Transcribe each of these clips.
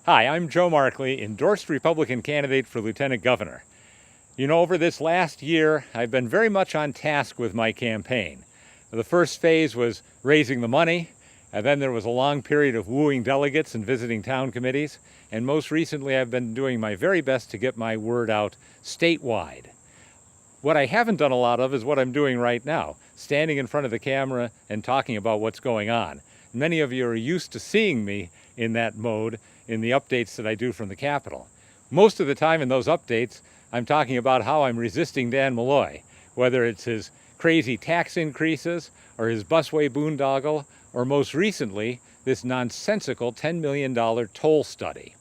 Hi, I'm Joe Markley, endorsed Republican candidate for Lieutenant Governor. You know, over this last year, I've been very much on task with my campaign. The first phase was raising the money, and then there was a long period of wooing delegates and visiting town committees, and most recently I've been doing my very best to get my word out statewide. What I haven't done a lot of is what I'm doing right now, standing in front of the camera and talking about what's going on. Many of you are used to seeing me in that mode in the updates that I do from the Capitol. Most of the time in those updates, I'm talking about how I'm resisting Dan Malloy, whether it's his crazy tax increases or his busway boondoggle, or most recently, this nonsensical $10 million toll study.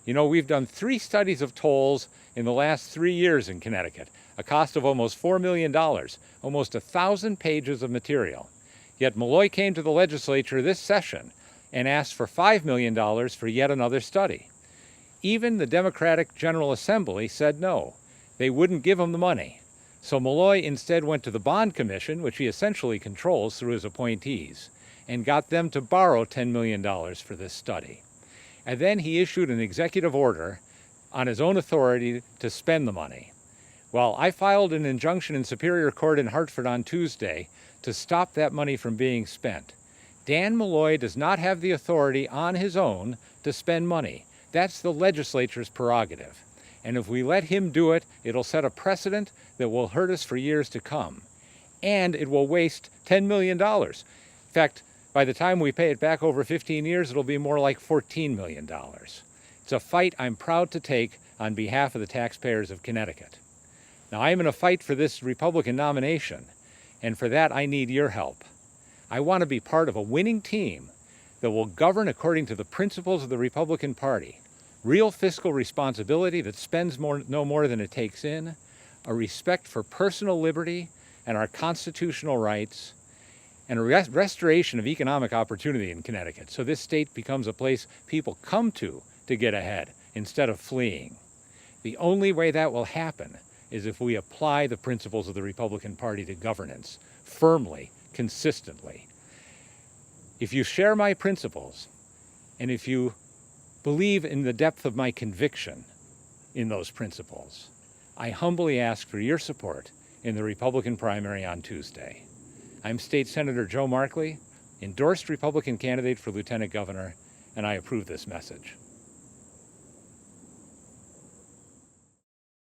You know, we've done 3 studies of tolls in the last 3 years in Connecticut, a cost of almost $4 million, almost 1,000 pages of material. Yet Malloy came to the legislature this session and asked for $5 million for yet another study. Even the Democratic General Assembly said no. They wouldn't give him the money. So Malloy instead went to the Bond Commission, which he essentially controls through his appointees, and got them to borrow $10 million for this study. And then he issued an executive order on his own authority to spend the money. Well, I filed an injunction in Superior Court in Hartford on Tuesday to stop that money from being spent. Dan Malloy does not have the authority on his own to spend money. That's the legislature's prerogative. And if we let him do it, it'll set a precedent that will hurt us for years to come. And it will waste $10 million. In fact, by the time we pay it back over 15 years, it'll be more like $14 million. It's a fight I'm proud to take on behalf of the taxpayers of Connecticut. Now, I'm in a fight for this Republican nomination, and for that I need your help. I want to be part of a winning team that will govern according to the principles of the Republican Party. Real fiscal responsibility that spends no more than it takes in, a respect for personal liberty and our constitutional rights, and a restoration of economic opportunity in Connecticut, so this state becomes a place people come to get ahead instead of fleeing. The only way that will happen is if we apply the principles of the Republican Party to governance firmly, consistently. If you share my principles, and if you believe in the depth of my conviction in those principles, I humbly ask for your support in the Republican primary on Tuesday. I'm State Senator Joe Markley, endorsed Republican candidate for Lieutenant Governor, and I approve this message.